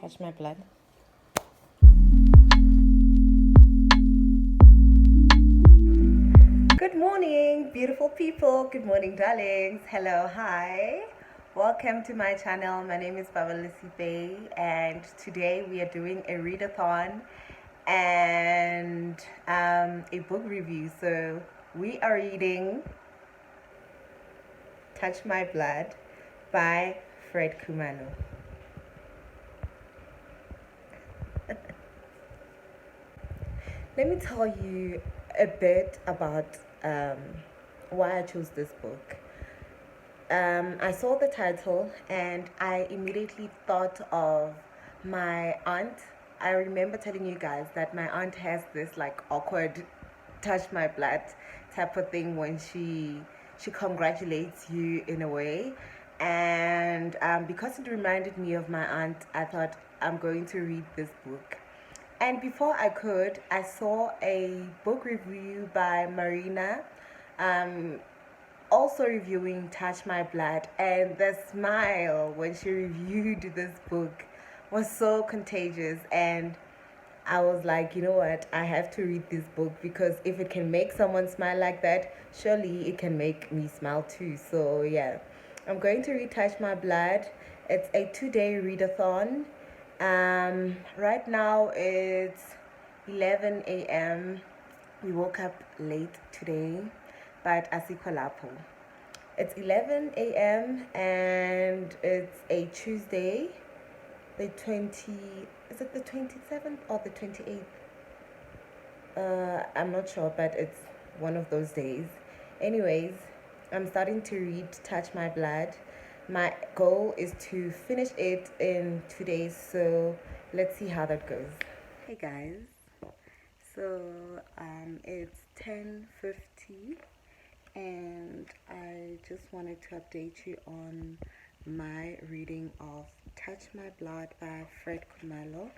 Touch my blood. Good morning, beautiful people. Good morning, darlings. Hello, hi. Welcome to my channel. My name is Paballo Seipei, and today we are doing a readathon and a book review. So we are reading Touch My Blood by Khumalo. Let me tell you a bit about why I chose this book. I saw the title and I immediately thought of my aunt. I remember telling you guys that my aunt has this like awkward touch my blood type of thing when she congratulates you in a way. And because it reminded me of my aunt, I thought I'm going to read this book. And before I saw a book review by Marina, also reviewing Touch My Blood, and the smile when she reviewed this book was so contagious. And I was like, you know what, I have to read this book, because if it can make someone smile like that, surely it can make me smile too. So yeah, I'm going to read Touch My Blood. It's a 2-day readathon. Right now it's 11 a.m. We woke up late today, but asikho lapho. It's 11 a.m. and it's a Tuesday, the 20, is it the 27th or the 28th? I'm not sure, but it's one of those days. Anyways, I'm starting to read Touch My Blood. My goal is to finish it in 2 days, so let's see how that goes. Hey guys, so it's 10:50 and I just wanted to update you on my reading of Touch My Blood by Khumalo.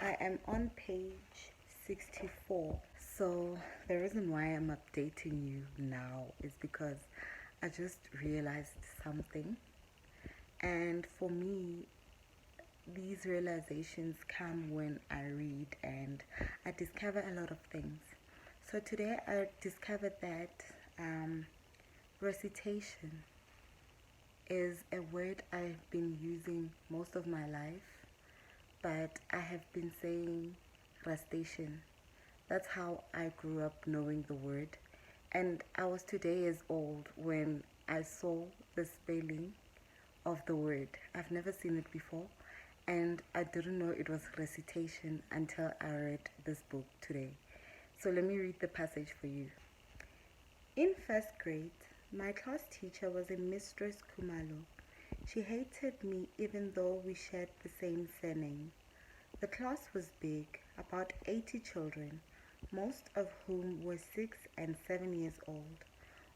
I am on page 64. So the reason why I'm updating you now is because I just realized something. And for me, these realizations come when I read and I discover a lot of things. So today I discovered that recitation is a word I've been using most of my life, but I have been saying rustation. That's how I grew up knowing the word. And I was 2 years old when I saw the spelling of the word. I've never seen it before, and I didn't know it was recitation until I read this book today. So let me read the passage for you. In first grade, my class teacher was a Mistress Khumalo. She hated me even though we shared the same surname. The class was big, about 80 children, most of whom were 6 and 7 years old,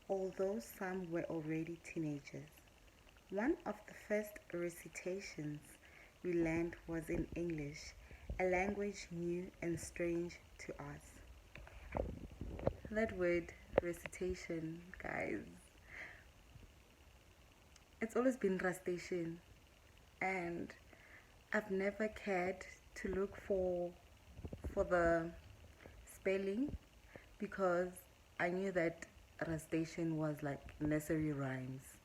although some were already teenagers. One of the first recitations we learned was in English, a language new and strange to us. That word, recitation, guys, it's always been rustation, and I've never cared to look for the spelling, because I knew that rustation was like nursery rhymes.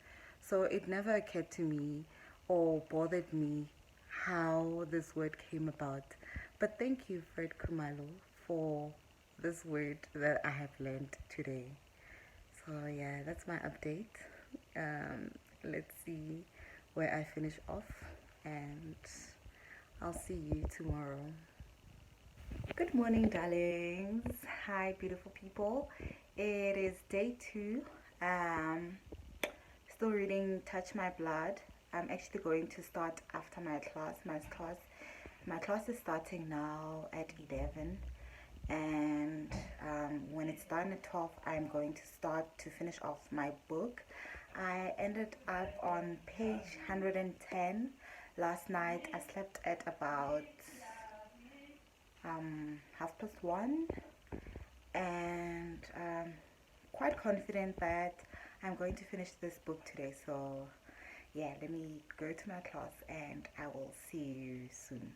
So it never occurred to me or bothered me how this word came about. But thank you, Khumalo, for this word that I have learned today. So yeah, that's my update. Let's see where I finish off, and I'll see you tomorrow. Good morning, darlings. Hi, beautiful people. It is day 2. Still reading Touch My Blood. I'm actually going to start after my class. My class is starting now at 11, and when it's done at 12, I'm going to start to finish off my book. I ended up on page 110 last night. I slept at about 1:30, and quite confident that I'm going to finish this book today. So yeah, let me go to my class and I will see you soon.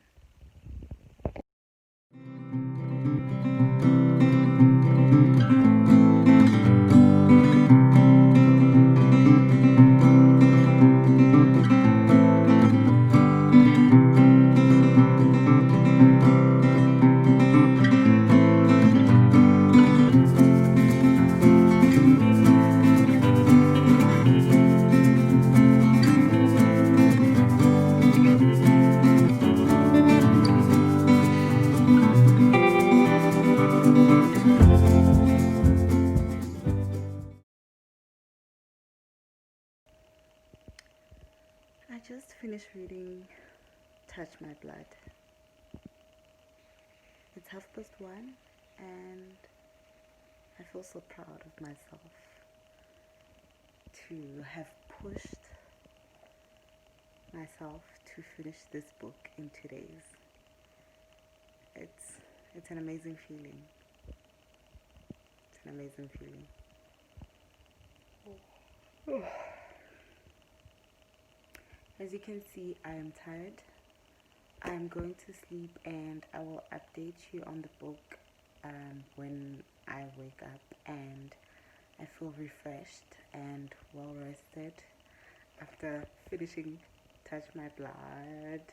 finished reading Touch My Blood. It's 1:30 and I feel so proud of myself to have pushed myself to finish this book in 2 days. It's an amazing feeling. It's an amazing feeling. As you can see, I am tired. I'm going to sleep and I will update you on the book when I wake up and I feel refreshed and well rested after finishing Touch My Blood.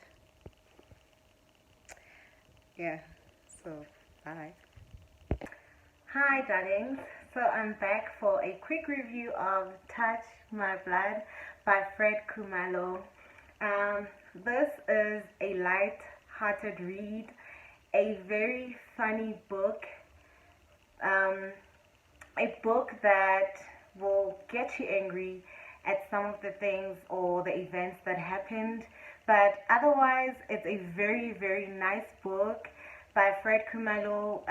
Yeah, so bye. Hi darlings, so I'm back for a quick review of Touch My Blood by Khumalo. This is a light-hearted read, a very funny book, a book that will get you angry at some of the things or the events that happened, but otherwise it's a very, very nice book by Khumalo.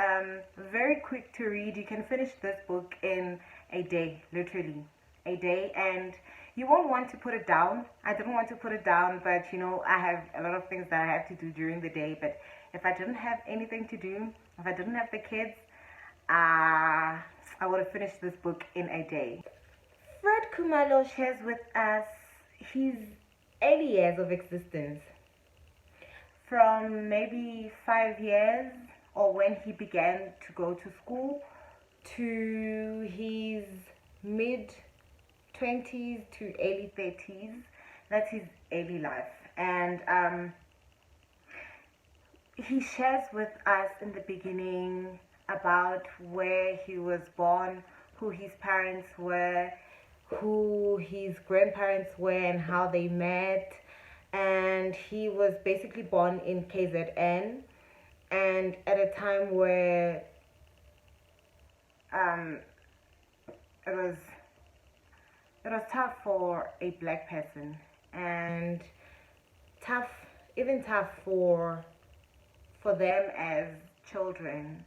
Very quick to read. You can finish this book in a day, literally a day, and you won't want to put it down. I didn't want to put it down, but you know, I have a lot of things that I have to do during the day. But if I didn't have anything to do, if I didn't have the kids, I would have finished this book in a day. Khumalo shares with us his early years of existence, from maybe 5 years or when he began to go to school to his mid-20s to early 30s. That's his early life. And he shares with us in the beginning about where he was born, who his parents were, who his grandparents were, and how they met. And he was basically born in KZN, and at a time where it was tough for a black person, and even tough for them as children.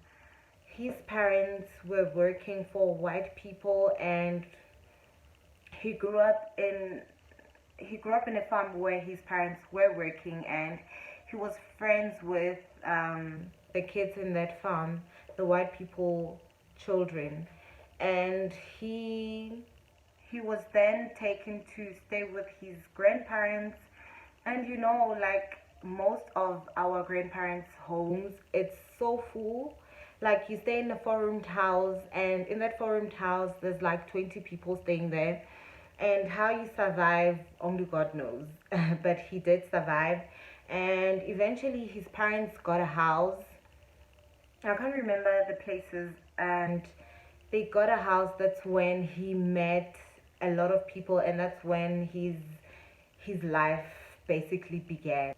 His parents were working for white people, and he grew up in a farm where his parents were working, and he was friends with the kids in that farm, the white people children. And he was then taken to stay with his grandparents. And you know, like most of our grandparents' homes, it's so full. Like you stay in a 4-roomed house, and in that 4-roomed house there's like 20 people staying there. And how you survive, only God knows. But he did survive. And eventually his parents got a house. I can't remember the places. And they got a house. That's when he met a lot of people. And that's when his life basically began.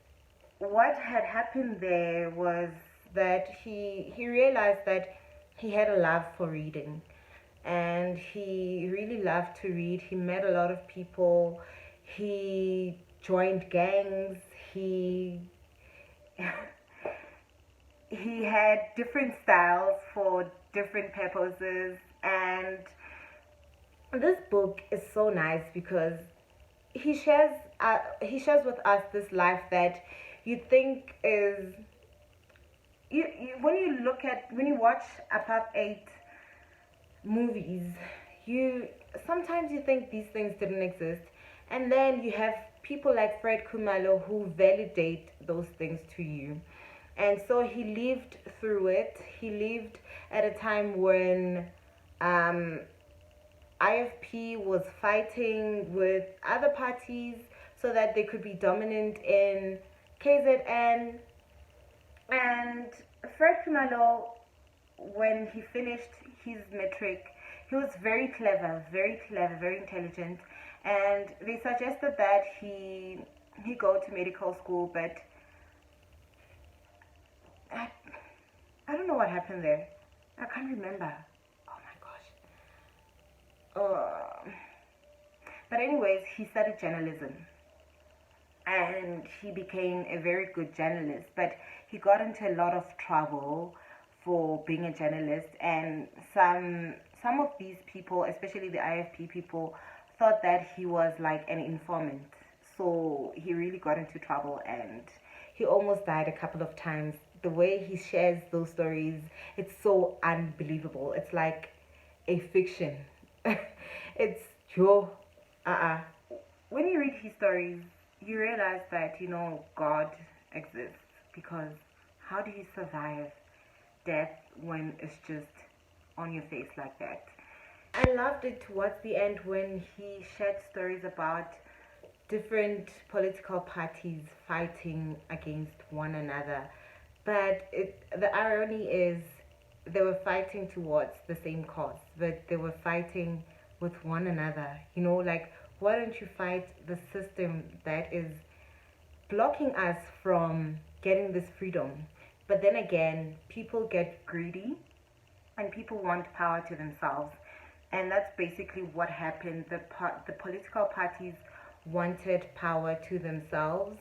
What had happened there was that he realized that he had a love for reading. And he really loved to read. He met a lot of people. He joined gangs. He had different styles for different purposes. And this book is so nice because he shares with us this life that you think is when you watch apartheid movies, sometimes you think these things didn't exist, and then you have people like Khumalo who validate those things to you. And so he lived through it. He lived at a time when IFP was fighting with other parties so that they could be dominant in KZN. And Khumalo, when he finished his matric, he was very clever, very intelligent, and they suggested that he go to medical school, but I don't know what happened there. I can't remember. Oh my gosh. But anyways, he studied journalism. and he became a very good journalist, but he got into a lot of trouble for being a journalist, and some of these people, especially the IFP people, thought that he was like an informant. So he really got into trouble, and he almost died a couple of times. The way he shares those stories, it's so unbelievable. It's like a fiction. It's Joe. When you read his stories, you realize that, God exists, because how do you survive death when it's just on your face like that? I loved it towards the end when he shared stories about different political parties fighting against one another. But the irony is they were fighting towards the same cause, but they were fighting with one another. Like, why don't you fight the system that is blocking us from getting this freedom? But then again, people get greedy and people want power to themselves. And that's basically what happened. The political parties wanted power to themselves,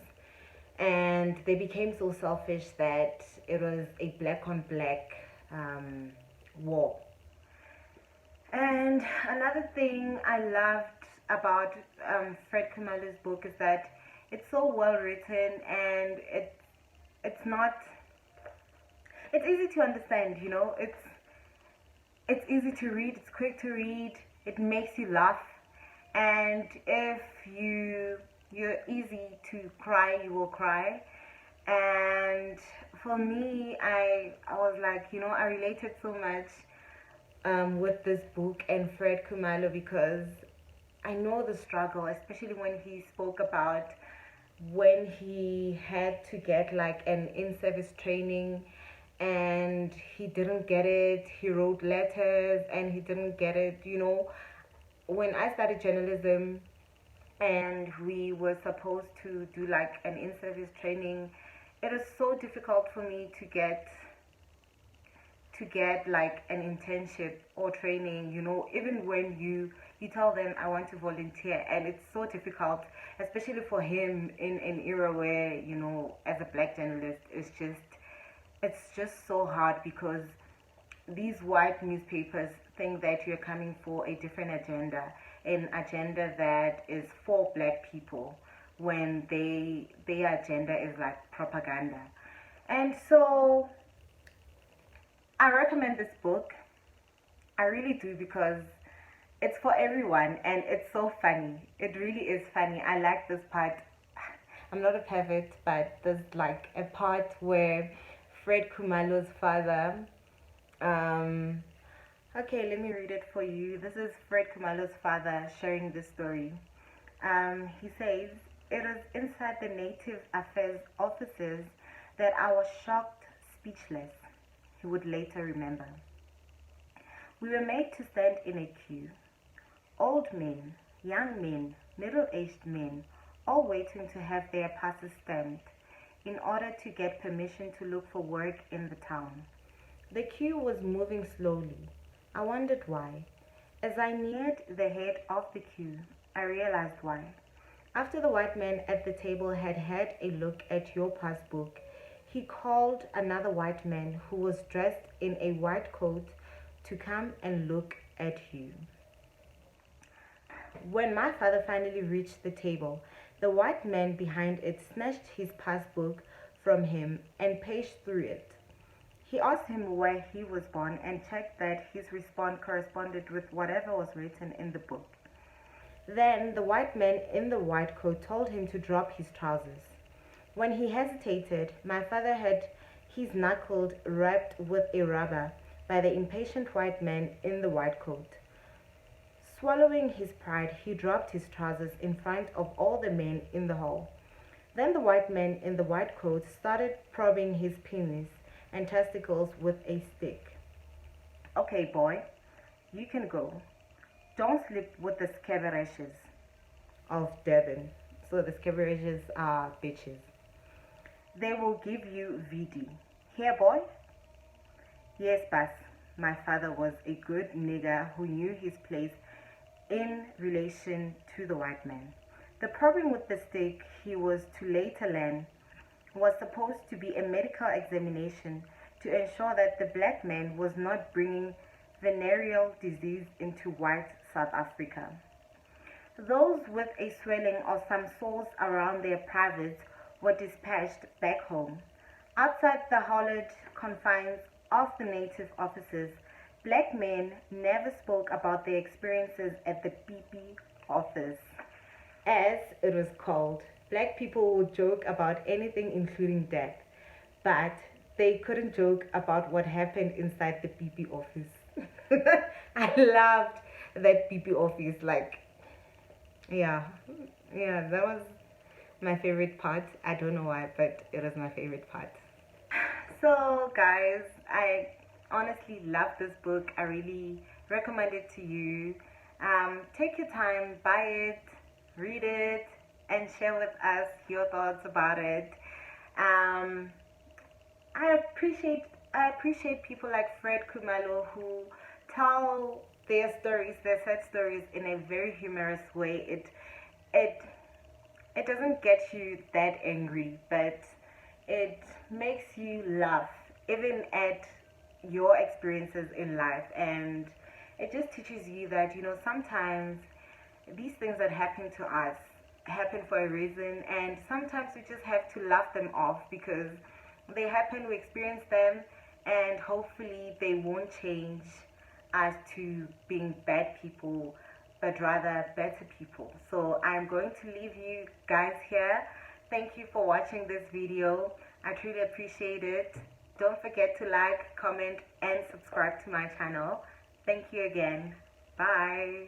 and they became so selfish that it was a black on black war. And another thing I loved about Fred Khumalo's book is that it's so well written, and it's not it's easy to understand. It's easy to read, it's quick to read, it makes you laugh, and if you're easy to cry, you will cry. And for me, I was like, I related so much with this book and Fred Khumalo, because I know the struggle, especially when he spoke about when he had to get like an in-service training and he didn't get it. He wrote letters and he didn't get it. When I started journalism and we were supposed to do like an in-service training, it was so difficult for me to get like an internship or training. Even when you tell them I want to volunteer, and it's so difficult, especially for him in an era where, as a black journalist, it's just so hard, because these white newspapers think that you're coming for a different agenda, an agenda that is for black people, when their agenda is like propaganda. And so I recommend this book. I really do, because it's for everyone and it's so funny. It really is funny. I like this part. I'm not a pervert, but there's like a part where Fred Khumalo's father, okay, let me read it for you. This is Fred Khumalo's father sharing this story. He says, "It was inside the Native Affairs offices that I was shocked, speechless," he would later remember. "We were made to stand in a queue. Old men, young men, middle-aged men, all waiting to have their passes stamped in order to get permission to look for work in the town. The queue was moving slowly. I wondered why. As I neared the head of the queue, I realized why. After the white man at the table had had a look at your passbook, he called another white man who was dressed in a white coat to come and look at you. When my father finally reached the table, the white man behind it snatched his passbook from him and paged through it. He asked him where he was born and checked that his response corresponded with whatever was written in the book. Then the white man in the white coat told him to drop his trousers. When he hesitated, my father had his knuckles wrapped with a rubber by the impatient white man in the white coat. Swallowing his pride, he dropped his trousers in front of all the men in the hall. Then the white man in the white coat started probing his penis and testicles with a stick. "Okay, boy, you can go. Don't sleep with the scabarashes of Devon." So the scabarashes are bitches. "They will give you VD. Here, boy?" "Yes, boss." My father was a good nigger who knew his place in relation to the white man. The problem with the stick, he was to later learn, was supposed to be a medical examination to ensure that the black man was not bringing venereal disease into white South Africa. Those with a swelling or some sores around their privates were dispatched back home. Outside the hallowed confines of the native offices, black men never spoke about their experiences at the PP office, as it was called. Black people would joke about anything including death, but they couldn't joke about what happened inside the PP office. I loved that PP office. Like, yeah, yeah, that was my favorite part. I don't know why, but it was my favorite part. So, guys, I honestly love this book. I really recommend it to you. Take your time, buy it, read it, and share with us your thoughts about it. I appreciate people like Fred Khumalo who tell their stories, their sad stories, in a very humorous way. It doesn't get you that angry, but it makes you laugh even at your experiences in life, and it just teaches you that sometimes these things that happen to us happen for a reason, and sometimes we just have to laugh them off because they happen, we experience them, and hopefully they won't change us to being bad people, but rather better people. So I'm going to leave you guys here. Thank you for watching this video. I truly appreciate it. Don't forget to like, comment, and subscribe to my channel. Thank you again. Bye.